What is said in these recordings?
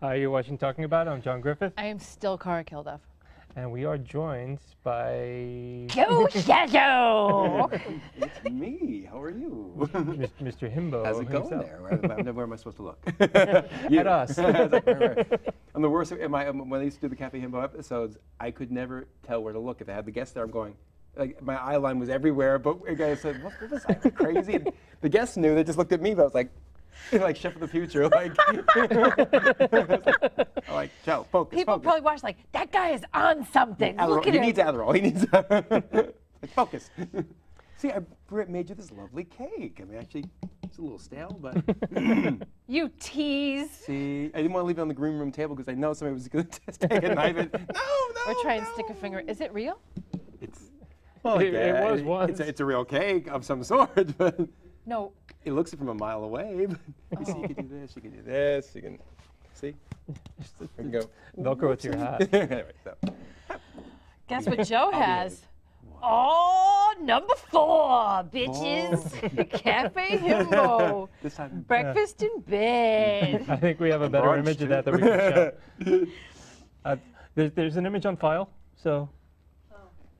You're watching Talking About. I'm John Griffith, I am still Cara Kilduff. and we are joined by Joe Shadow! It's me. How are you? Mr. Himbo. How's it going himself. there? Where am I supposed to look? At us. I'm the worst. When I used to do the Cafe Himbo episodes, I could never tell where to look. If I had the guest there, I'm going, like, my eye line was everywhere. But a guy said, what was I, crazy? And the guests knew. They just looked at me, but I was like Chef of the Future. Like, I'm like, Joe, focus, People focus. probably watch like, that guy is on something. Look at He him. needs Adderall. He needs like, focus. See, Britt made you this lovely cake. I mean, actually, it's a little stale, but You tease. see, I didn't want to leave it on the green room table because I know somebody was going to just take a knife and Or try and stick a finger. Is it real? It's It was once. It's a real cake of some sort, but No. it looks it from a mile away. But you see, you can do this, you can do this, you can see. You can go Velcro it to your hat. Anyway, so. Guess what Joe has? Oh, number 4, bitches. Cafe Himbo. This time. Breakfast in bed. I think we have a better Brunch, image too. of that we can show. There's an image on file, so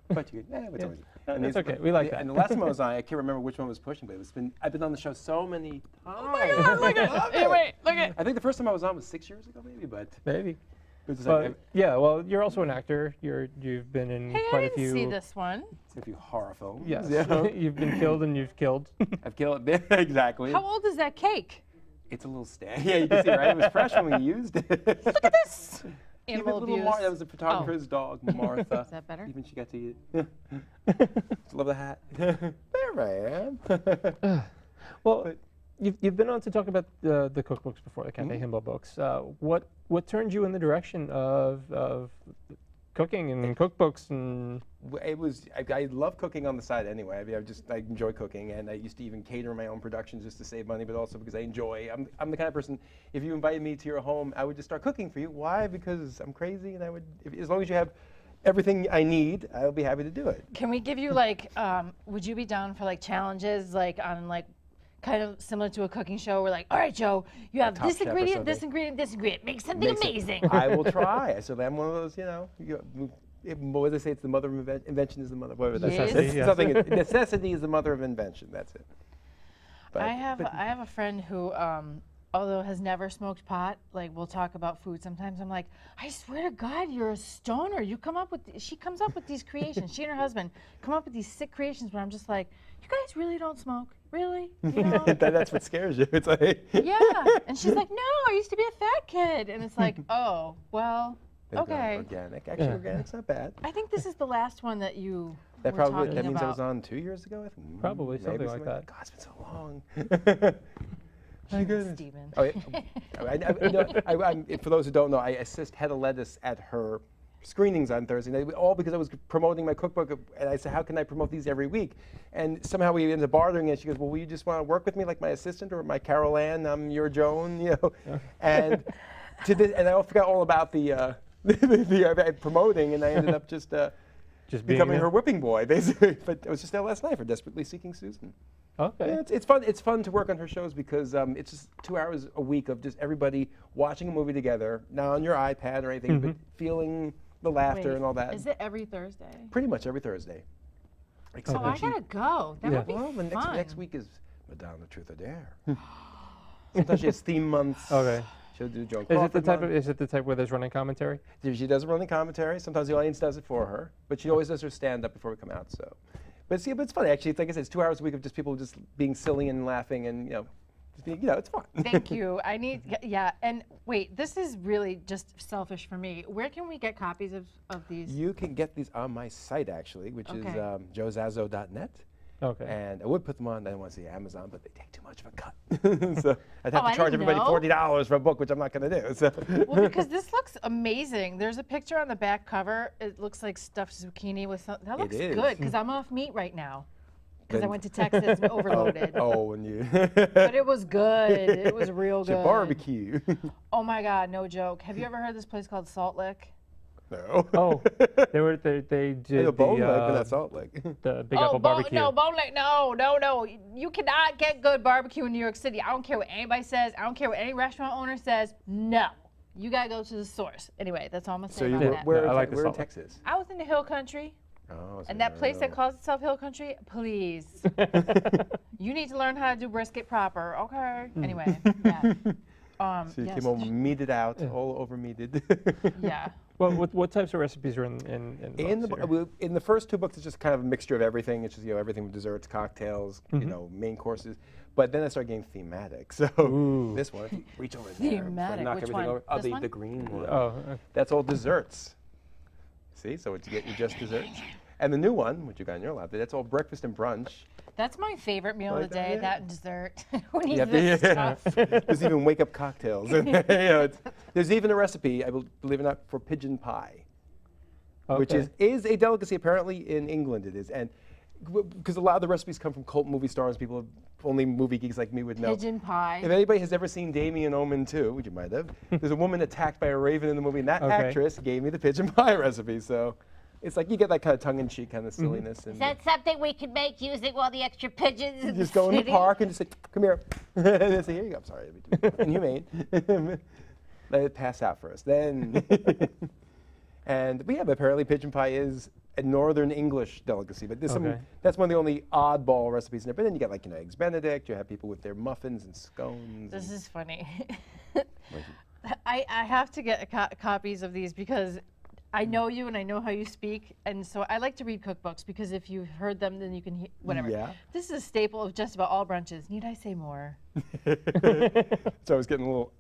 But you can, it's always. it's okay. We like that. And the last one was I can't remember which one was pushing, but I've been on the show so many times. Oh my God, look at it. Wait, look at I think the first time I was on was 6 years ago, maybe, but maybe. it was just But like, yeah, well, you're also an actor. You've been in Hey, I quite a didn't few. see this one. a few horror films. Yes, Yeah. you've been killed and you've killed. I've killed it. Exactly. How old is that cake? It's a little stale. Yeah, you can see, right? It was fresh when we used it. Look at this. Even Animal little abuse. that was the photographer's dog, Martha. Is that better? Even she got to eat it. Love the hat. There I am. Well, But- you've been on to talk about the cookbooks before, the Cafe Himbo books. What turned you in the direction of cooking and cookbooks and? It was. I love cooking on the side anyway. I mean, I enjoy cooking, and I used to even cater my own productions just to save money, but also because I enjoy. I'm the kind of person. If you invited me to your home, I would just start cooking for you. Why? Because I'm crazy, and I would. As long as you have everything I need, I'll be happy to do it. Can we give you like, would you be down for like challenges, like on like, kind of similar to a cooking show where like, all right, Joe, you have Top this Chef or ingredient, this something. ingredient, this ingredient. Make something Makes it- amazing. I will try. So I'm one of those. What do they say? It's the mother of invention is the mother. Whatever that Yes. says. Yes. Something. Necessity is the mother of invention. That's it. But, I have a friend who, although has never smoked pot, like we'll talk about food sometimes. I'm like, I swear to God, you're a stoner. You come up with, she comes up with these creations. She and her husband come up with these sick creations, but I'm just like, you guys really don't smoke, really? You know? that's what scares you. It's like. Yeah. And she's like, no, I used to be a fat kid. And it's like, oh, well, They've gone okay. Organic. Actually, organic's not bad. I think this is the last one that you That were probably talking that means about. I was on 2 years ago. I think. Probably Maybe something like that. God, it's been so long. My goodness. Steven. Oh, for those who don't know, I assist Hedda Lettuce at her screenings on Thursday night, all because I was promoting my cookbook, and I said, how can I promote these every week? And somehow we ended up bartering, and she goes, well, will you just want to work with me like my assistant or my Carol Ann, I'm your Joan, you know? And and I forgot all about the promoting, and I ended up just Just becoming being her whipping boy, basically. But I was just there last night for Desperately Seeking Susan. Okay. Yeah, it's fun. It's fun to work on her shows because it's just 2 hours a week of just everybody watching a movie together, not on your iPad or anything, but feeling the laughter Wait, and all that. Is it every Thursday? Pretty much every Thursday. Except Oh, when I gotta go. That Yeah. would be well, the fun. next week is Madame the Truth or Dare. Sometimes she has theme months. Okay. She'll do Joan Is it the Crawford type month. of? Is it the type where there's running commentary? She does a running commentary. Sometimes the audience does it for her, but she always does her stand-up before we come out. So, but it's funny actually. It's like I said, it's 2 hours a week of just people just being silly and laughing, and just being, it's fun. Thank you. I need, yeah. And wait, this is really just selfish for me. Where can we get copies of these? You can get these on my site actually, which is Okay. joezazo.net. Okay. And I would put them on, I don't want to say Amazon, but they take too much of a cut. So I'd have Oh, to I charge didn't everybody know. $40 for a book, which I'm not going to do. So. Well, because this looks amazing. There's a picture on the back cover. It looks like stuffed zucchini with some. That looks is. good because I'm off meat right now. Because I Then- went to Texas and overloaded. Oh, and you. But it was good. It was real It's a good. barbecue. Oh my God, no joke. Have you ever heard of this place called Salt Lick? No. Oh, they They did a bone leg, but the, that's salt leg. the Big Apple barbecue. No, bone leg. No. You cannot get good barbecue in New York City. I don't care what anybody says. I don't care what any restaurant owner says. No. You got to go to the source. Anyway, that's all I'm going to say about that. Where, Yeah, I like the where in salt leg. Texas? I was in the Hill Country. Oh, so And that place that no. calls itself Hill Country, please. You need to learn how to do brisket proper. Okay. Anyway, yeah. So you yes. came home meated out, all over meated. Yeah. Well, what types of recipes are in the books here? In the first 2 books, it's just kind of a mixture of everything. It's just everything with desserts, cocktails, main courses. But then I started getting thematic. So Ooh. this one, if you reach over there, Thematic, knock which everything one? over. Oh, This one? the green one. Oh, That's all desserts. See, so what you get, you just desserts. And the new one, which you got in your lap, that's all breakfast and brunch. That's my favorite meal Like of the that, day, yeah. that and dessert. Who needs Yeah, this stuff? There's even wake-up cocktails. There's even a recipe, believe it or not, for pigeon pie, which okay. is a delicacy apparently in England. It is, and because a lot of the recipes come from cult movie stars, people only movie geeks like me would know. Pigeon pie. If anybody has ever seen Damien Omen 2, which you might have, there's a woman attacked by a raven in the movie, and that Okay. actress gave me the pigeon pie recipe. So it's like you get that kind of tongue-in-cheek kind of silliness. Is And that something we can make using all the extra pigeons in just the go in the city? park and just say, come here. And say, here you go. I'm sorry. Inhumane. Let it pass out first. Then, but yeah, but apparently pigeon pie is a Northern English delicacy. But there's Okay. that's one of the only oddball recipes in there. But then you get like, eggs Benedict. You have people with their muffins and scones. This and- is funny. I have to get copies of these because I know you and I know how you speak, and so I like to read cookbooks because if you've heard them, then you can hear whatever. Yeah. This is a staple of just about all brunches. Need I say more? So I was getting a little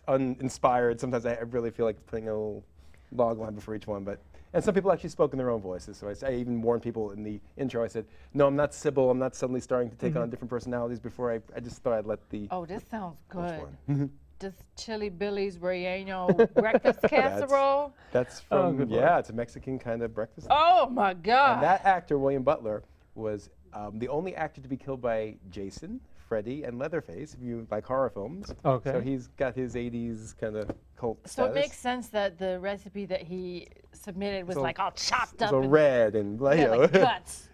uninspired. Sometimes I really feel like putting a little log line before each one. And some people actually spoke in their own voices. So I even warned people in the intro. I said, no, I'm not Sybil. I'm not suddenly starting to take on different personalities before I just thought I'd let the Oh, this sounds first good. one. This Chili Billy's Relleno breakfast casserole. That's Oh, from, good yeah, Lord. it's a Mexican kind of breakfast. Oh my God. And that actor, William Butler, was the only actor to be killed by Jason, Freddy, and Leatherface, if you like horror films. Okay. So he's got his 80s kind of cult So status. it makes sense that the recipe that he submitted was So- all chopped up So and red and yeah, like guts.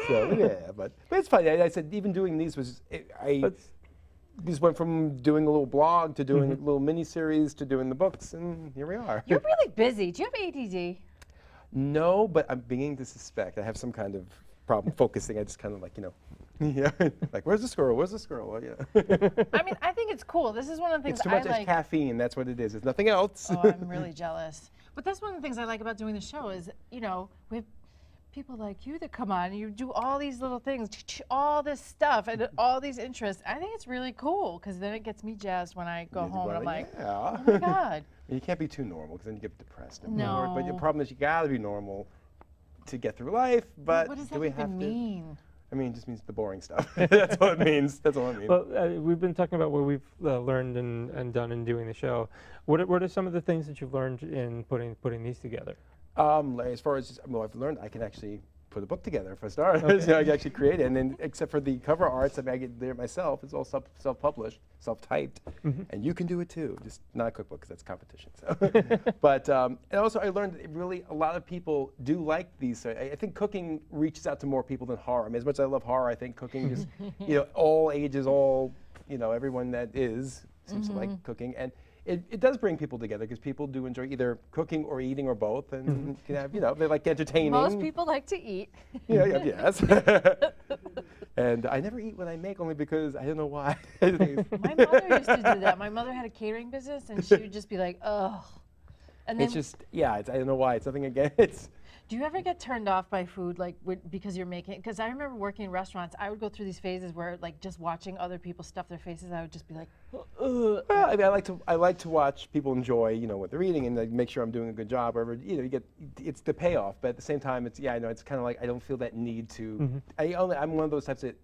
So yeah, but it's funny. I said even doing these was I That's- just went from doing a little blog to doing a little mini series to doing the books, and here we are. You're really busy. Do you have ADD? No, but I'm beginning to suspect I have some kind of problem focusing. I just kind of like yeah, like where's the squirrel? Where's the squirrel? Well, yeah. I mean, I think it's cool. This is one of the things It's too I much. It's like. caffeine. That's what it is. It's nothing else. Oh, I'm really jealous. But that's one of the things I like about doing the show is, we have people like you that come on and you do all these little things, all this stuff and all these interests. I think it's really cool because then it gets me jazzed when I go home and I'm like, yeah. oh my God. You can't be too normal because then you get depressed. and No. bored. But the problem is you gotta be normal to get through life. But What does do that we even have to? mean? I mean, it just means the boring stuff. That's all it means. That's all it means. Well, we've been talking about what we've learned and done in doing the show. What are some of the things that you've learned in putting these together? As far as I've learned, I can actually put a book together for a start. So I can actually create it, and then except for the cover arts, I get there myself. It's all self-published, self-typed, and you can do it too. Just not a cookbook because that's competition. So, but and also I learned that really a lot of people do like these. So I think cooking reaches out to more people than horror. I mean, as much as I love horror, I think cooking just all ages, all everyone that is seems to like cooking and. It does bring people together because people do enjoy either cooking or eating or both, and you can have, they like entertaining. Most people like to eat. Yes. And I never eat what I make only because I don't know why. My mother used to do that. My mother had a catering business and she would just be like, ugh. And then It's just, I don't know why. It's nothing against. do you ever get turned off by food, like because you're making? Because I remember working in restaurants, I would go through these phases where, like, just watching other people stuff their faces, I would just be like, ugh. Well, I mean, I like to watch people enjoy, what they're eating and like, make sure I'm doing a good job. Or you get, it's the payoff. But at the same time, it's I know it's kind of like I don't feel that need to. I'm one of those types that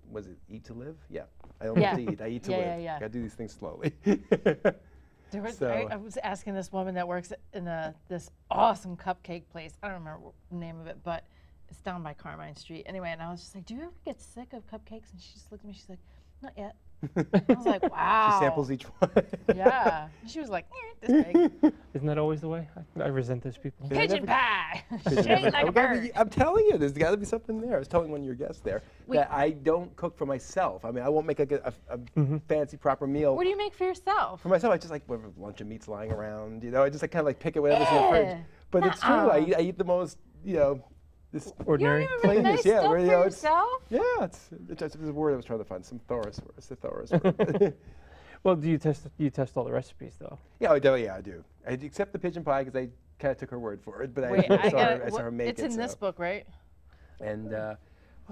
eat to live? Yeah. I don't Yeah. live to eat. I eat to Yeah, live. yeah, yeah. Gotta do these things slowly. There was, So- I was asking this woman that works in this awesome cupcake place. I don't remember the name of it, but it's down by Carmine Street. Anyway, and I was just like, do you ever get sick of cupcakes? And she just looked at me, she's like, not yet. I was like, wow. She samples each one. Yeah. She was like, this big. Isn't that always the way? I resent those people. Pigeon pie. Shake like a bird. I'm telling you, there's got to be something there. I was telling one of your guests there that I don't cook for myself. I mean, I won't make a fancy, proper meal. What do you make for yourself? For myself, I just like whatever lunch and meat's lying around. You know, I just kind of like pick it whatever's in the fridge. But it's true. I eat the most, this Ordinary. You don't even make nice stuff for yourself? Yeah, it's a word I was trying to find. Some thesaurus word. Well, do you test all the recipes though? Yeah, I do. Except the pigeon pie because I kind of took her word for it, but Wait, I saw her make it. It's in this book, right? And oh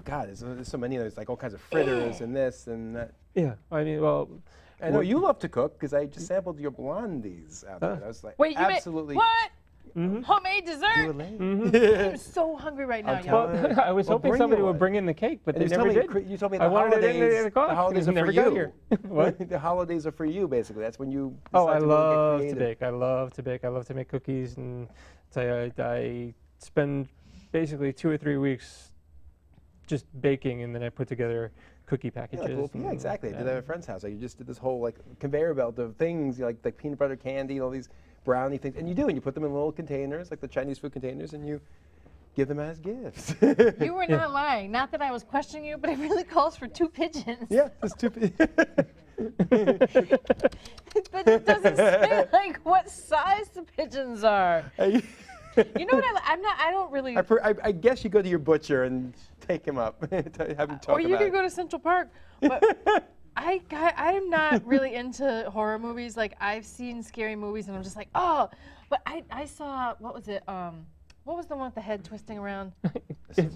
God, there's so many. There's like all kinds of fritters and this and that. Yeah, I mean, well. I know you love to cook because I just sampled your blondies out there. I was like, Wait, you absolutely. made what? Homemade dessert? I'm so hungry right now, y'all. Well, I was hoping somebody would bring in the cake, but they never did. You told me I wanted it in the car. The holidays are for never got you. here. What? The holidays are for you, basically. That's when you. Oh, I decide to love really to get bake. I love to bake. I love to make cookies, and I spend basically 2 or 3 weeks just baking, and then I put together cookie packages. Yeah, exactly. I did that at a friend's house. You just did this whole like conveyor belt of things, like peanut butter candy and all these brownie things, and you put them in little containers, like the Chinese food containers, and you give them as gifts. You were not lying. Not that I was questioning you, but it really calls for 2 pigeons. Yeah, just 2 pigeons. But it doesn't say like what size the pigeons are. You know what? I don't really. I guess you go to your butcher and take him up, have him talk or you about could it. go to Central Park. But I'm not really into horror movies. Like I've seen scary movies and I'm just like, oh. But I saw, what was it? What was the one with the head twisting around?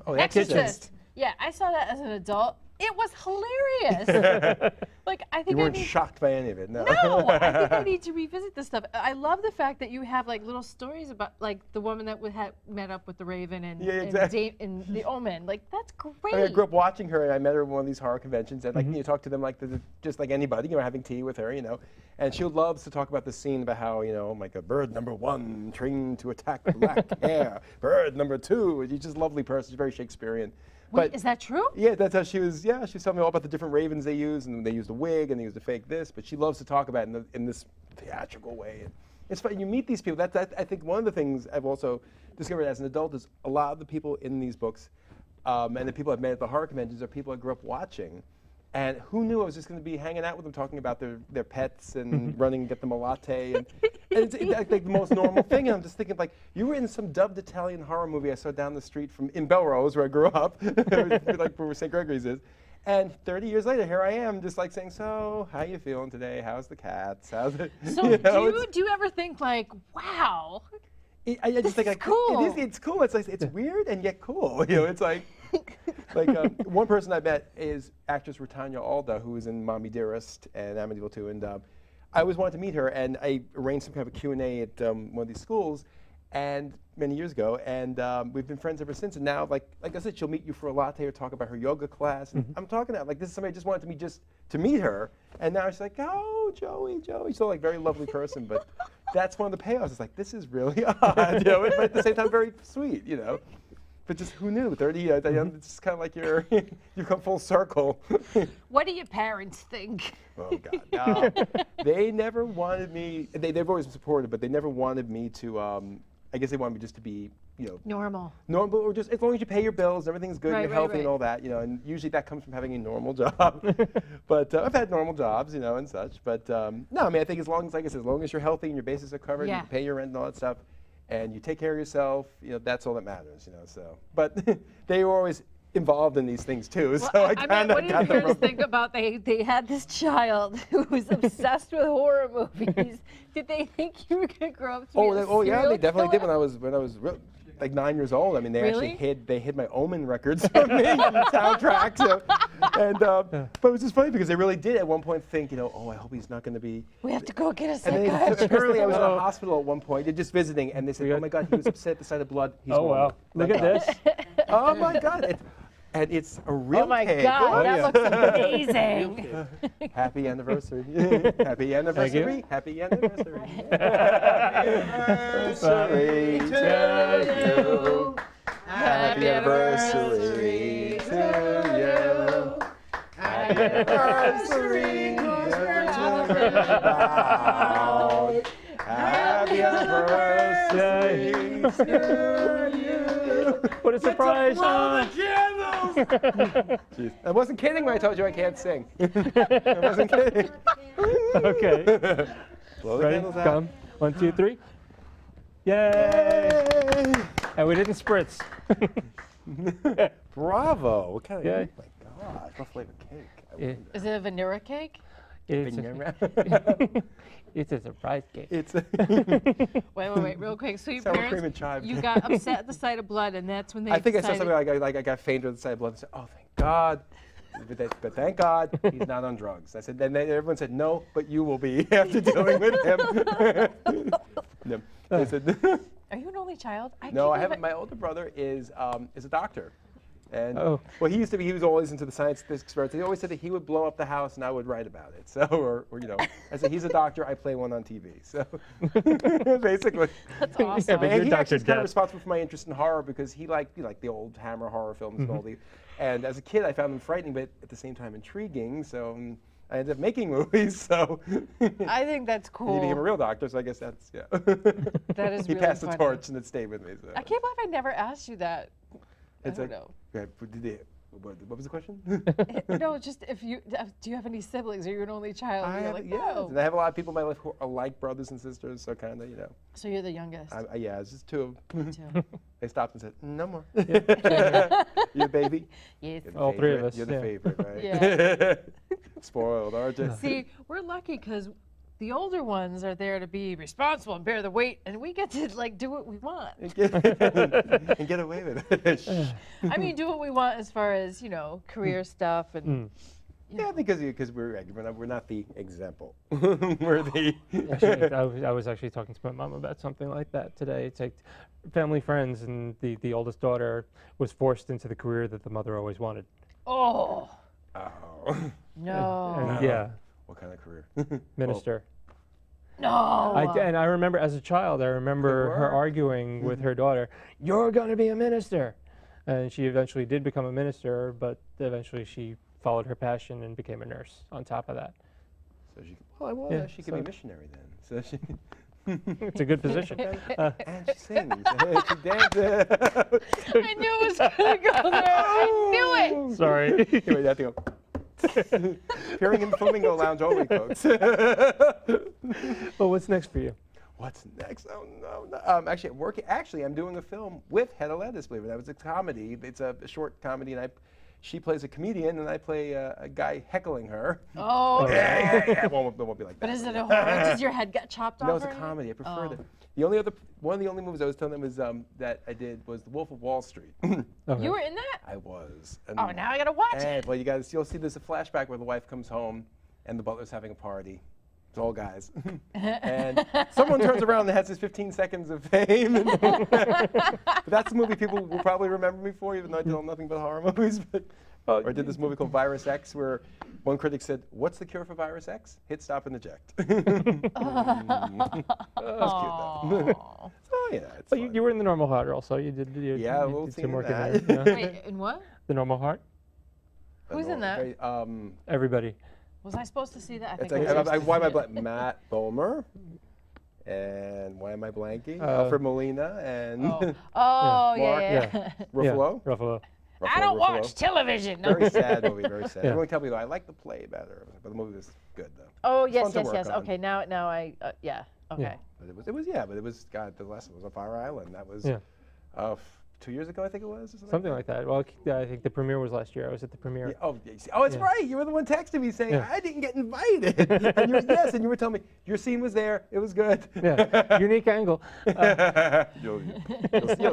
Exorcist. Yeah, I saw that as an adult. It was hilarious. Like I think you weren't shocked by any of it, no. No, I think I need to revisit this stuff. I love the fact that you have like little stories about like the woman that met up with the Raven and, and The Omen. Like that's great. I grew up watching her, and I met her at one of these horror conventions, and like you talk to them like just like anybody, having tea with her, and she loves to talk about the scene about how like a bird number 1 trained to attack black hair, bird number 2. She's just a lovely person. She's very Shakespearean. Wait, is that true? Yeah, that's how she was. Yeah, she was telling me all about the different ravens they use, and they used a wig, and they used a fake this. But she loves to talk about it in this theatrical way. And it's fun. You meet these people. I think one of the things I've also discovered as an adult is a lot of the people in these books, and the people I've met at the horror conventions are people I grew up watching. And who knew I was just going to be hanging out with them, talking about their pets and running and get them a latte. And it's like the most normal thing. And I'm just thinking, like, you were in some dubbed Italian horror movie I saw down the street in Belrose, where I grew up, like where St. Gregory's is. And 30 years later, here I am, just like saying, so, how you feeling today? How's the cats? How's it? So do you ever think, like, wow, I just think like, cool. It's cool. It's like, it's weird and yet cool. It's like... one person I met is actress Rutanya Alda, who was in Mommy Dearest and Amityville 2, and I always wanted to meet her, and I arranged some kind of a Q&A at one of these schools, and many years ago, and we've been friends ever since. And now, like I said, she'll meet you for a latte or talk about her yoga class. And I'm talking about this is somebody I just wanted me to meet her, and now she's like, oh, Joey. She's like a very lovely person, but that's one of the payoffs. It's like this is really odd, but at the same time very sweet, But just who knew? 30 years, it's just kind of like you come full circle. What do your parents think? Oh God, no. They never wanted me. They've always been supportive, but they never wanted me to. I guess they wanted me just to be, normal, or just as long as you pay your bills, everything's good, you're healthy and all that, And usually that comes from having a normal job. But I've had normal jobs, and such. But no, I mean, I think as long as you're healthy and your bases are covered, you can pay your rent and all that stuff. And you take care of yourself, that's all that matters, So, but they were always involved in these things too. Well, So I kind of what do your parents think about they had this child who was obsessed with horror movies? Did they think you were gonna grow up to be a yeah, they definitely did killer? when I was like 9 years old. I mean, they Really? actually hid my Omen records from me, soundtrack. So, but it was just funny because they really did at one point think, I hope he's not going to be. We have to go get a And then psychiatrist. apparently I was in a hospital at one point, just visiting, and they said, oh my God, he was upset at the sight of blood. He's Oh wow! Look at this. Oh my God. And it's a real Oh my cake. God, that yeah. looks amazing. Happy anniversary. Happy anniversary. Happy anniversary. Anniversary to you. Happy anniversary to you. anniversary. Happy anniversary to you. What a surprise! Jeez. I wasn't kidding when I told you I can't sing. I wasn't kidding. Okay. Blow the Ready? candles out. Come. 1, 2, 3. Yay! Yay! And we didn't spritz. Bravo! What kind of? Yeah. Oh my gosh! What flavor cake? Yeah. Is it a vanilla cake? It's Vanilla. it's a surprise cake. It's Wait, real quick. So your sour cream parents, and chive. you got upset at the sight of blood, and that's when they I think I saw decided, something like I got fainted at the sight of blood. And said, "Oh, thank God." But thank God he's not on drugs. I said, then everyone said, "No, but you will be after dealing with him." No. They said, Are you an only child? no, I can't have believe my older brother is a doctor, and Oh. well, he was always into the scientific experiments. He always said that he would blow up the house and I would write about it. So, or you know, I said he's a doctor, I play one on TV. So, basically, That's Yeah, awesome. but and you're he Dr. actually is kind of Death. responsible for my interest in horror because he liked the old Hammer horror films and all the. And as a kid, I found them frightening, but at the same time intriguing. So I ended up making movies. So I think that's he cool. became a real doctor. So I guess that's yeah. That is he really passed funny. the torch and it stayed with me. So. I can't believe I never asked you that. It's I don't know. What was the question? No, just if you do you have any siblings? Are you an only child? I And you're have, like, yes, no. and I have a lot of people in my life who are like brothers and sisters, so kind of, you know. So you're the youngest. Yeah, it's just two. too. They stopped and said, "No more." You a baby? Yes. You're the All three of favorite. us, You're the yeah. favorite, right? Yeah. Spoiled, aren't you? See, we're lucky because the older ones are there to be responsible and bear the weight, and we get to like do what we want. And get away with it. Shh. I mean, do what we want as far as career stuff and. Yeah, because we're not the example. We're the. Actually, I was actually talking to my mom about something like that today. It's like family friends, and the oldest daughter was forced into the career that the mother always wanted. Oh Oh. no! And yeah, What kind of career? minister. No! And I remember as a child, I remember her were. arguing with her daughter, "You're going to be a minister," and she eventually did become a minister, but eventually she followed her passion and became a nurse on top of that. So she, well, Yeah, she could be so- missionary then. So she. It's a good position. And she sings. She dances. I knew it was gonna go there. I knew it. Sorry. Anyway, you have to go. Appearing in the Flamingo Lounge only, folks. Well, what's next for you? What's next? Oh no! Actually, I'm doing a film with Hedda Lettuce. Believe it. That was a comedy. It's a short comedy, and she plays a comedian, and I play a guy heckling her. Oh. Yeah. It won't be like that. But is it a horror? Does your head get chopped off? No, it's a or anything? comedy. I prefer Oh. it. One of the only movies I was telling them was that I did was The Wolf of Wall Street. Okay. You were in that? I was. And, Oh, now I gotta watch it. and, well, you'll see there's a flashback where the wife comes home and the butler's having a party. It's all guys. And someone turns around and has this 15 seconds of fame. But that's the movie people will probably remember me for, even though I did nothing but horror movies. Or I did this movie called Virus X, where one critic said, "What's the cure for Virus X? Hit, stop, and eject." That's cute, though. Aw. So, yeah, it's Well, fun. you were in the Normal Heart also. You did. Yeah, you we'll did see some in work that. in there. Yeah. Wait, in what? The Normal Heart. Who's in that? Very, Everybody. Was I supposed to see that? I it's think like, I was. why am I blanking? Matt Bomer. And why am I blanking? Alfred Molina and Oh, Mark, yeah. Ruffalo. Yeah, Ruffalo. I don't Ruffalo. watch television. No. Very sad movie, very sad. Yeah. Everyone tell me though, I like the play better, but the movie was good though. Oh, It's yes, fun to yes, work yes. on. Okay, now I, yeah, okay. But it was God, the last one was on Fire Island. That was Yeah. 2 years ago, I think it was. Or Something like that. Well, I think the premiere was last year. I was at the premiere. Yeah, it's Yeah. right. You were the one texting me saying Yeah. I didn't get invited. And you were telling me your scene was there. It was good. Yeah. Unique angle. You'll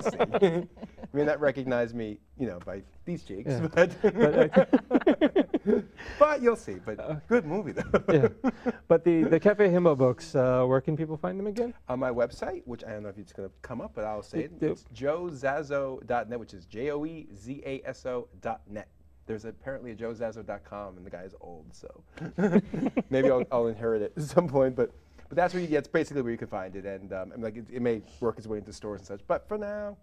see. You may not recognize me, by these cheeks, Yeah. but you'll see. But good movie though. Yeah. But the Cafe Himbo books, where can people find them again? On my website, which I don't know if it's going to come up, but I'll say it. Yep. It's joezazo.net, which is joezaso.net. There's apparently a joezazo.com, and the guy's old, so maybe I'll inherit it at some point. But that's where it's basically where you can find it, and it may work its way into stores and such. But for now,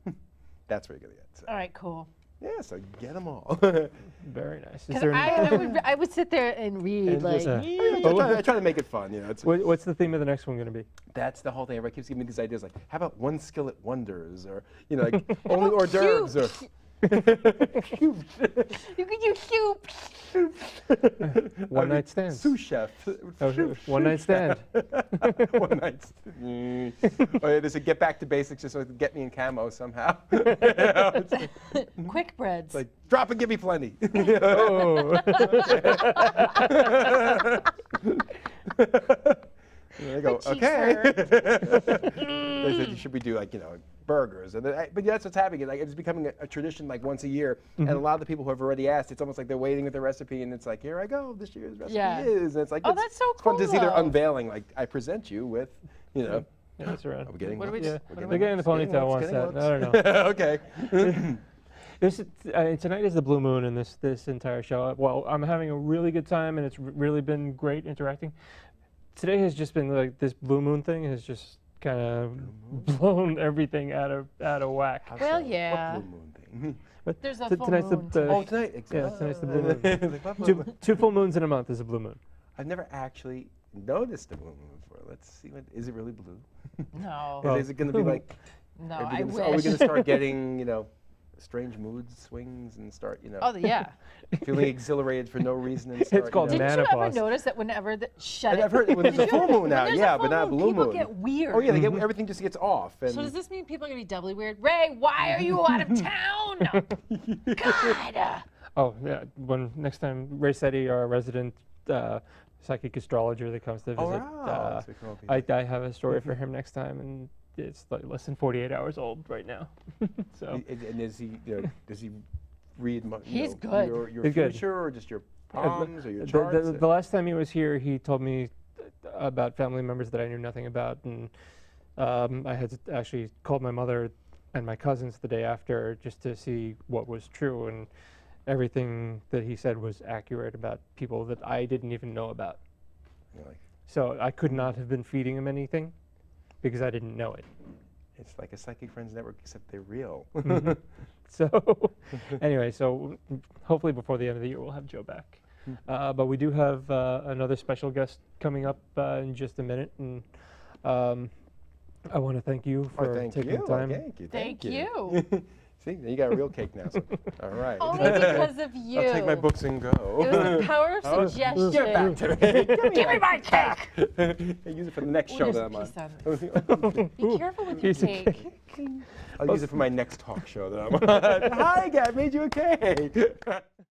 that's where you're gonna get. So. All right, cool. Yeah, so get them all. Very nice. Is 'Cause there I would sit there and read And like. just, I try to make it fun. You know, it's, what's the theme of the next one going to be? that's the whole thing. Everybody keeps giving me these ideas like, how about one skillet wonders, or you know, like only hors d'oeuvres, or You could use soup. One night stand. sous chef. Oh, one night stand. One night stand. Oh yeah, there's a get back to basics just so get me in camo somehow. You know, it's Quick breads. like drop and give me plenty. Oh. And they go, Like okay. They said, should we do like, you know, burgers? And but that's what's happening. Like, it's becoming a tradition like once a year. And a lot of the people who have already asked, it's almost like they're waiting with the recipe and it's like, here I go, this year's recipe is. And it's like, Oh, it's, that's so it's fun to cool, see their though. unveiling. Like, I present you with, you know. Yeah, that's around. Are we getting What do we looks? just- We're what do The guy in the ponytail wants that. I don't know. Okay. Tonight is the blue moon in this entire show. Well, I'm having a really good time, and it's really been great interacting. Today has just been like this blue moon thing has just kind of blown everything out of whack. How Well, so? yeah. What blue moon thing? But There's a t- full tonight's moon the, Oh, tonight. yeah, tonight's the blue moon. Like, what blue moon? two full moons in a month is a blue moon. I've never actually noticed a blue moon before. Let's see. Is it really blue? No. Well, Is it going to be like? No, are we I gonna, wish. are we going to start getting, you know, strange mood swings and start, you know, Oh yeah. feeling exhilarated for no reason and start, called you know, Didn't you ever menopause. notice that whenever shut And it? I've heard when there's a full moon out, When there's yeah, a but full not moon, blue people moon. get weird. Oh yeah, they get, everything just gets off. And So does this mean people are gonna be doubly weird? Ray, why are you out of town? God. Oh yeah, when next time Ray Seti, our resident psychic astrologer that comes to Oh, visit, wow. So we can all be- I have a story for him next time, and it's like less than 48 hours old right now. So And is he, you know, does he read He's good. your He's good. future or just your the- palms or your charts? the last time he was here, he told me about family members that I knew nothing about, and I had actually called my mother and my cousins the day after just to see what was true, and everything that he said was accurate about people that I didn't even know about. You're like, So I could not have been feeding him anything because I didn't know it. it's like a Psychic Friends Network, except they're real. So anyway, so hopefully before the end of the year we'll have Joe back. But we do have another special guest coming up in just a minute, and I want to thank you for thank taking you. the time. Thank you. Thank you. See, you got a real cake now. So, all right. Only because of you. I'll take my books and go. It was the power of suggestion. Give it back to me. Give me my cake. Use it for the next show Here's that a I'm on. piece on Be careful with your Piece of cake. I'll use it for my next talk show that I'm on. Hi, Gab, made you a cake.